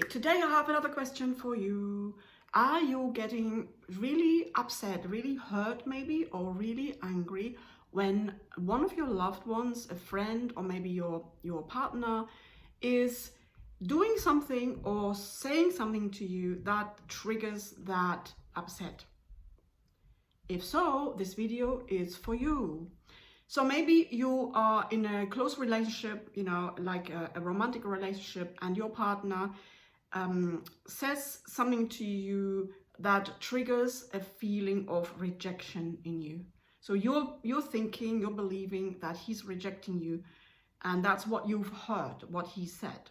Today I have another question for you. Are you getting really upset, really hurt maybe, or really angry when one of your loved ones, a friend, or maybe your partner is doing something or saying something to you that triggers that upset? If so, this video is for you. So maybe you are in a close relationship, like a romantic relationship, and your partner says something to you that triggers a feeling of rejection in you. So you're thinking, you're believing that he's rejecting you, and that's what you've heard, what he said.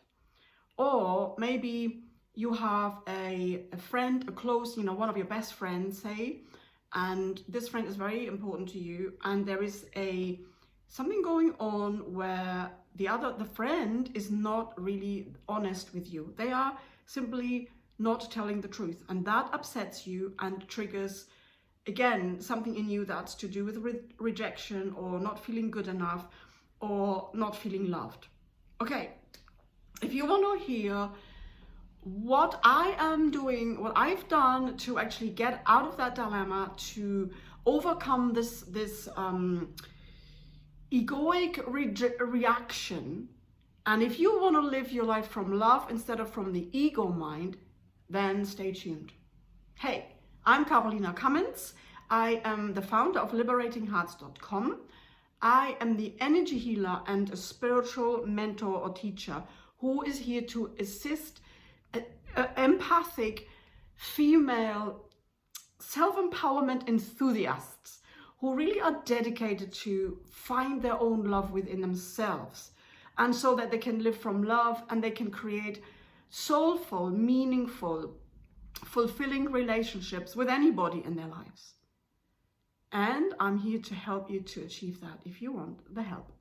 Or maybe you have a friend, a close, one of your best friends, say, and this friend is very important to you, and there is something going on where the friend is not really honest with you. They are simply not telling the truth, and that upsets you and triggers, again, something in you that's to do with rejection, or not feeling good enough, or not feeling loved. Okay, if you want to hear what I am doing, what I've done to actually get out of that dilemma, to overcome this egoic reaction, and if you want to live your life from love instead of from the ego mind, then stay tuned. Hey, I'm Cummins. I am the founder of liberatinghearts.com. I am the energy healer and a spiritual mentor or teacher who is here to assist empathic female self-empowerment enthusiasts who really are dedicated to find their own love within themselves, and so that they can live from love and they can create soulful, meaningful, fulfilling relationships with anybody in their lives. And I'm here to help you to achieve that if you want the help.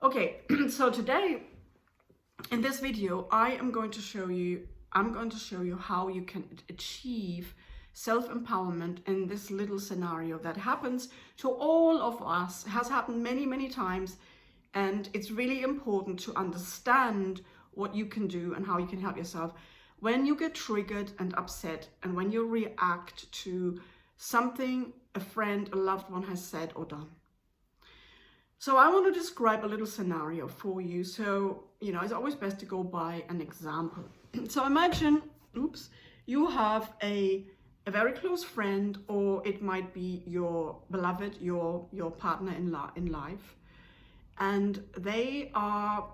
Okay, so today in this video I'm going to show you how you can achieve self-empowerment in this little scenario that happens to all of us, has happened many times, and it's really important to understand what you can do and how you can help yourself when you get triggered and upset, and when you react to something a friend, a loved one has said or done. So I want to describe a little scenario for you. So, it's always best to go by an example. So imagine, you have a very close friend, or it might be your beloved, your partner in life, and they are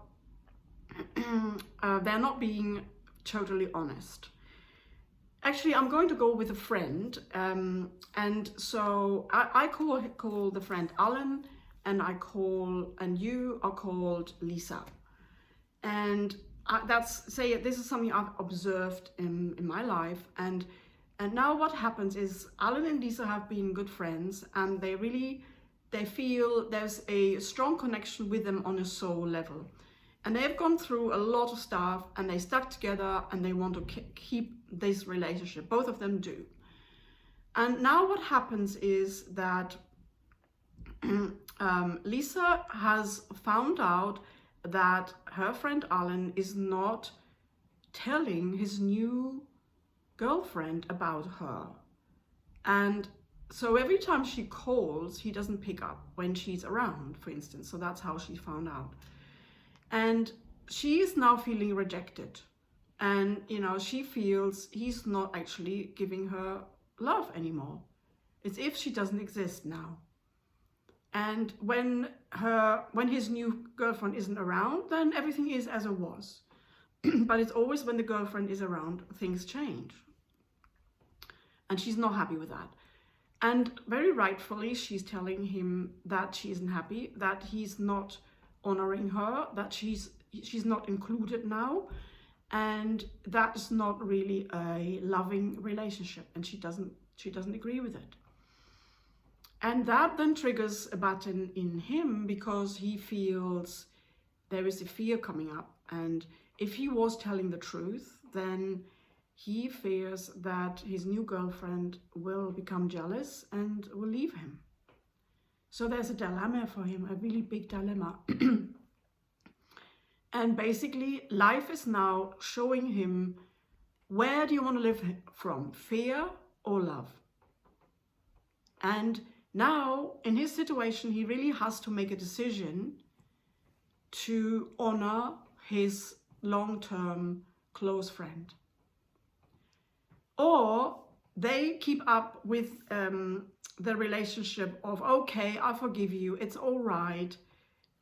they're not being totally honest. Actually, I'm going to go with a friend, and so I call the friend Alan, and you are called Lisa. And this is something I've observed in my life, and now what happens is Alan and Lisa have been good friends, and they feel there's a strong connection with them on a soul level, and they've gone through a lot of stuff, and they stuck together, and they want to keep this relationship. Both of them do. And now what happens is that Lisa has found out that her friend Alan is not telling his new girlfriend about her. And so every time she calls, he doesn't pick up when she's around, for instance. So that's how she found out. And she is now feeling rejected. And, she feels he's not actually giving her love anymore. It's if she doesn't exist now. And when his new girlfriend isn't around, then everything is as it was. But it's always when the girlfriend is around, things change. And she's not happy with that. And very rightfully, she's telling him that she isn't happy, that he's not honoring her, that she's not included now, and that's not really a loving relationship, and she doesn't agree with it. And that then triggers a button in him, because he feels there is a fear coming up, and if he was telling the truth, then he fears that his new girlfriend will become jealous and will leave him. So there's a dilemma for him, a really big dilemma. And basically, life is now showing him, where do you want to live from, fear or love? And now, in his situation, he really has to make a decision to honor his long-term close friend. Or they keep up with the relationship of, okay, I forgive you, it's all right.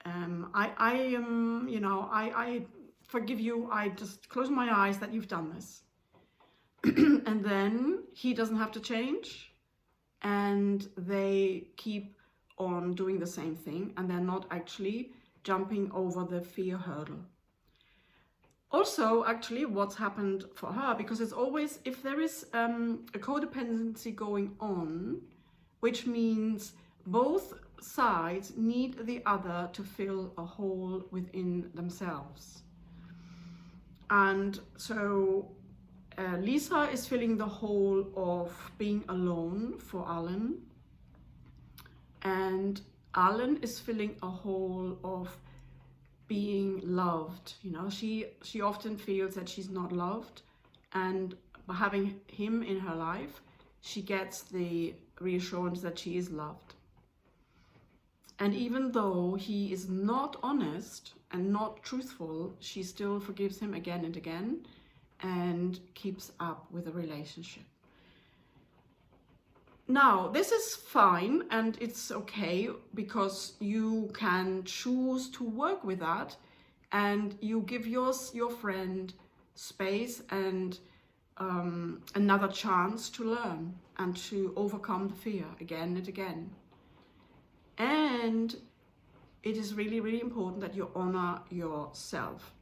I forgive you, I just close my eyes that you've done this. And then he doesn't have to change, and they keep on doing the same thing, and they're not actually jumping over the fear hurdle. Also, actually, what's happened for her, because it's always, if there is a codependency going on, which means both sides need the other to fill a hole within themselves. And so Lisa is filling the hole of being alone for Alan, and Alan is filling a hole of being loved. You know, she often feels that she's not loved, and by having him in her life, she gets the reassurance that she is loved. And even though he is not honest and not truthful, she still forgives him again and again and keeps up with the relationship. Now, this is fine and it's okay, because you can choose to work with that, and you give your friend space and another chance to learn and to overcome the fear again and again. And it is really, really important that you honor yourself.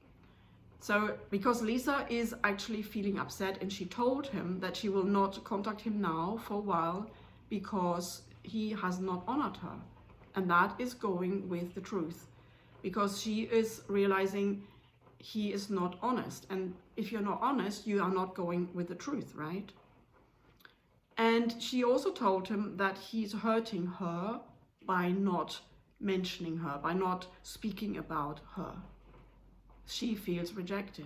So, because Lisa is actually feeling upset, and she told him that she will not contact him now for a while because he has not honored her. And that is going with the truth, because she is realizing he is not honest. And if you're not honest, you are not going with the truth, right? And she also told him that he's hurting her by not mentioning her, by not speaking about her. She feels rejected.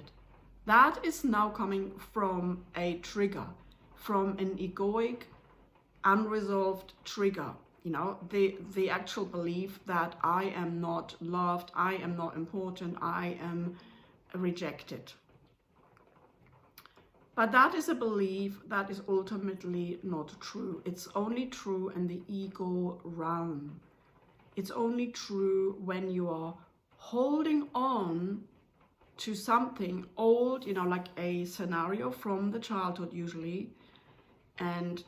That is now coming from a trigger, from an egoic, unresolved trigger. You know, the actual belief that I am not loved, I am not important, I am rejected. But that is a belief that is ultimately not true. It's only true in the ego realm. It's only true when you are holding on to something old, you know, like a scenario from the childhood usually, and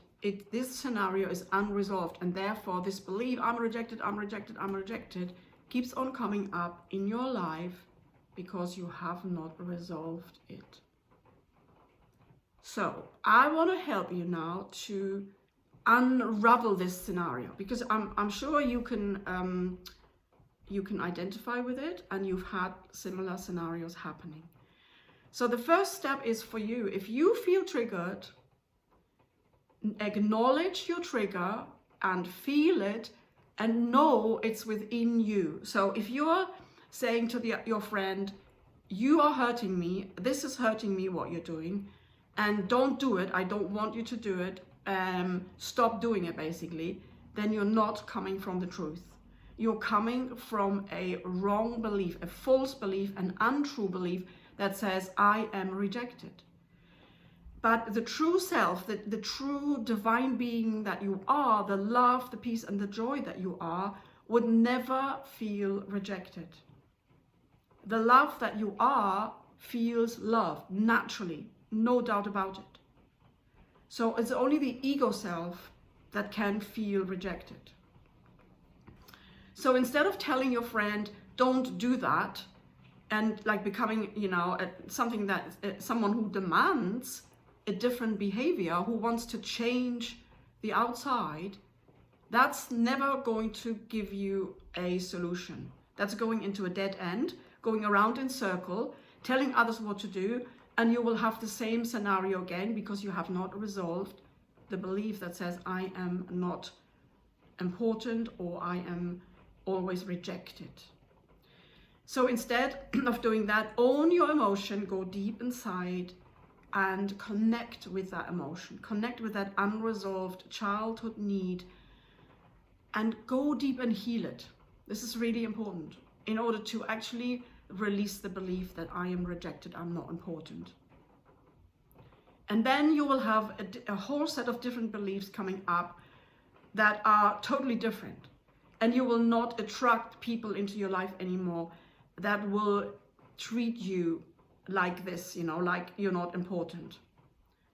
this scenario is unresolved, and therefore this belief, I'm rejected, I'm rejected, I'm rejected, keeps on coming up in your life because you have not resolved it. So I want to help you now to unravel this scenario, because I'm sure you can identify with it, and you've had similar scenarios happening. So the first step is for you, if you feel triggered, acknowledge your trigger and feel it and know it's within you. So if you're saying to your friend, you are hurting me, this is hurting me what you're doing, and don't do it, I don't want you to do it, stop doing it basically, then you're not coming from the truth. You're coming from a wrong belief, a false belief, an untrue belief that says, I am rejected. But the true self, the true divine being that you are, the love, the peace, and the joy that you are, would never feel rejected. The love that you are feels love naturally, no doubt about it. So it's only the ego self that can feel rejected. So instead of telling your friend, don't do that, and like becoming, you know, something that someone who demands a different behavior, who wants to change the outside, that's never going to give you a solution. That's going into a dead end, going around in circle, telling others what to do, and you will have the same scenario again, because you have not resolved the belief that says, I am not important, or I am always rejected. So instead of doing that, own your emotion, go deep inside and connect with that emotion, connect with that unresolved childhood need, and go deep and heal it. This is really important in order to actually release the belief that I am rejected, I'm not important. And then you will have a whole set of different beliefs coming up that are totally different. And you will not attract people into your life anymore that will treat you like this, you know, like you're not important.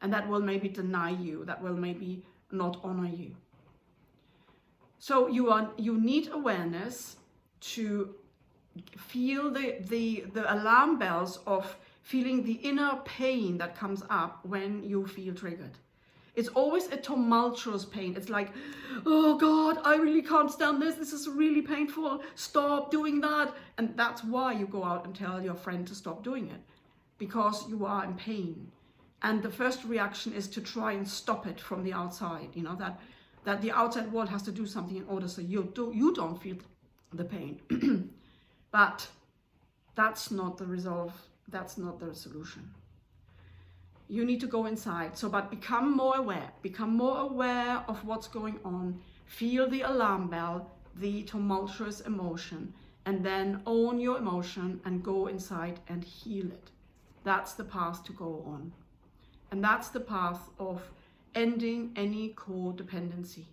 And that will maybe deny you, that will maybe not honor you. So you need awareness to feel the alarm bells of feeling the inner pain that comes up when you feel triggered. It's always a tumultuous pain. It's like, oh God, I really can't stand this. This is really painful. Stop doing that. And that's why you go out and tell your friend to stop doing it, because you are in pain. And the first reaction is to try and stop it from the outside, you know, that the outside world has to do something in order so you don't feel the pain. But that's not the resolve. That's not the solution. You need to go inside. So, but become more aware of what's going on. Feel the alarm bell, the tumultuous emotion, and then own your emotion and go inside and heal it. That's the path to go on. And that's the path of ending any codependency.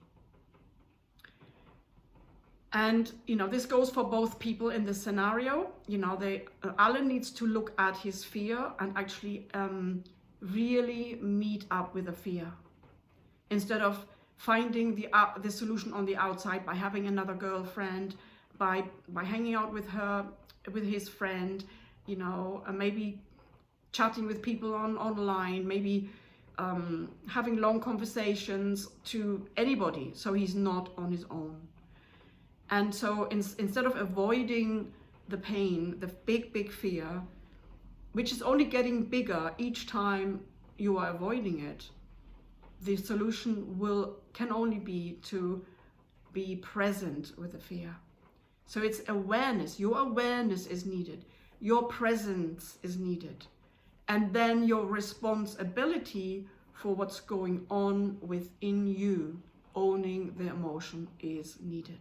And, you know, this goes for both people in this scenario. You know, Alan needs to look at his fear and actually really meet up with the fear, instead of finding the solution on the outside by having another girlfriend, by hanging out with his friend, you know, maybe chatting with people online, maybe having long conversations to anybody, so he's not on his own. And so instead of avoiding the pain, the big fear, which is only getting bigger each time you are avoiding it, the solution can only be to be present with the fear. So it's awareness. Your awareness is needed. Your presence is needed. And then your responsibility for what's going on within you, owning the emotion, is needed.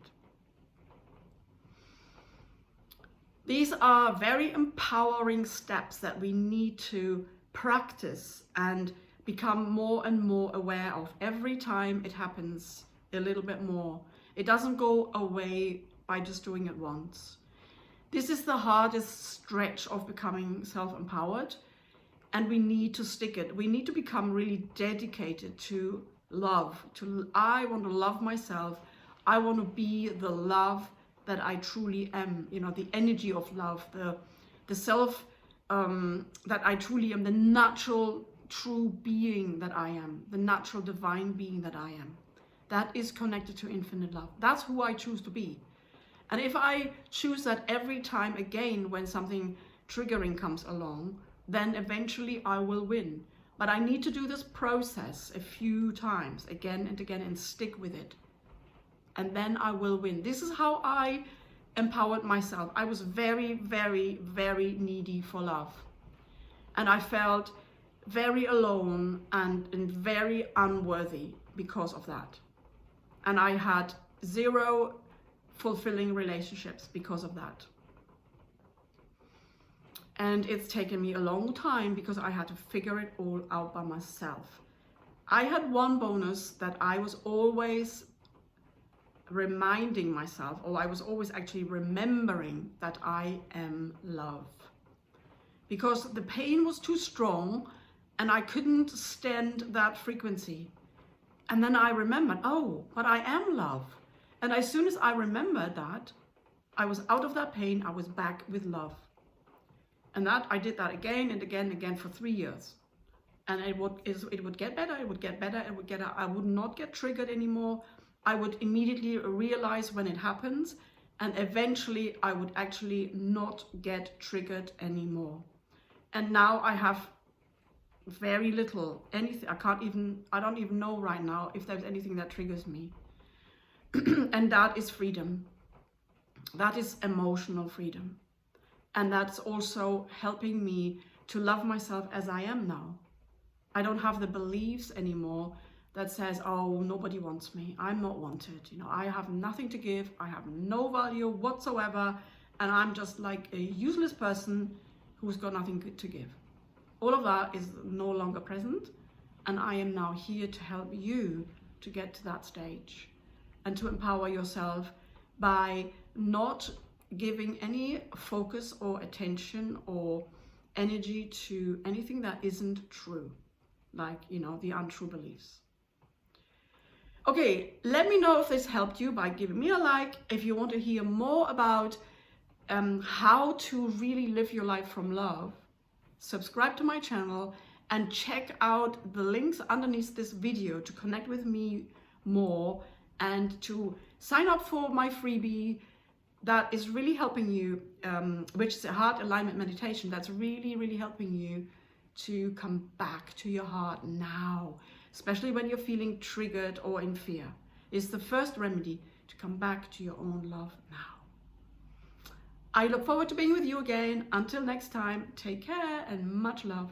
These are very empowering steps that we need to practice and become more and more aware of every time it happens a little bit more. It doesn't go away by just doing it once. This is the hardest stretch of becoming self-empowered, and we need to stick it. We need to become really dedicated to love. I want to love myself. I want to be the love that I truly am, you know, the energy of love, the self that I truly am, the natural true being that I am, the natural divine being that I am. That is connected to infinite love. That's who I choose to be. And if I choose that every time again when something triggering comes along, then eventually I will win. But I need to do this process a few times, again and again, and stick with it. And then I will win. This is how I empowered myself. I was very, very, very needy for love. And I felt very alone and very unworthy because of that. And I had 0 fulfilling relationships because of that. And it's taken me a long time because I had to figure it all out by myself. I had one bonus that I was always reminding myself, or I was always actually remembering, that I am love. Because the pain was too strong and I couldn't stand that frequency. And then I remembered, oh, but I am love. And as soon as I remembered that, I was out of that pain, I was back with love. And that I did that again and again and again for 3 years. And it would get better, it would get better, I would not get triggered anymore. I would immediately realize when it happens, and eventually I would actually not get triggered anymore. And now I have very little, anything, I don't even know right now if there's anything that triggers me. And that is freedom. That is emotional freedom. And that's also helping me to love myself as I am now. I don't have the beliefs anymore that says, oh, nobody wants me, I'm not wanted, I have nothing to give, I have no value whatsoever, and I'm just like a useless person who's got nothing to give. All of that is no longer present, and I am now here to help you to get to that stage and to empower yourself by not giving any focus or attention or energy to anything that isn't true, like, the untrue beliefs. Okay, let me know if this helped you by giving me a like. If you want to hear more about how to really live your life from love, subscribe to my channel and check out the links underneath this video to connect with me more and to sign up for my freebie that is really helping you, which is a heart alignment meditation that's really, really helping you to come back to your heart now, especially when you're feeling triggered or in fear. It's the first remedy to come back to your own love now. I look forward to being with you again. Until next time, take care and much love.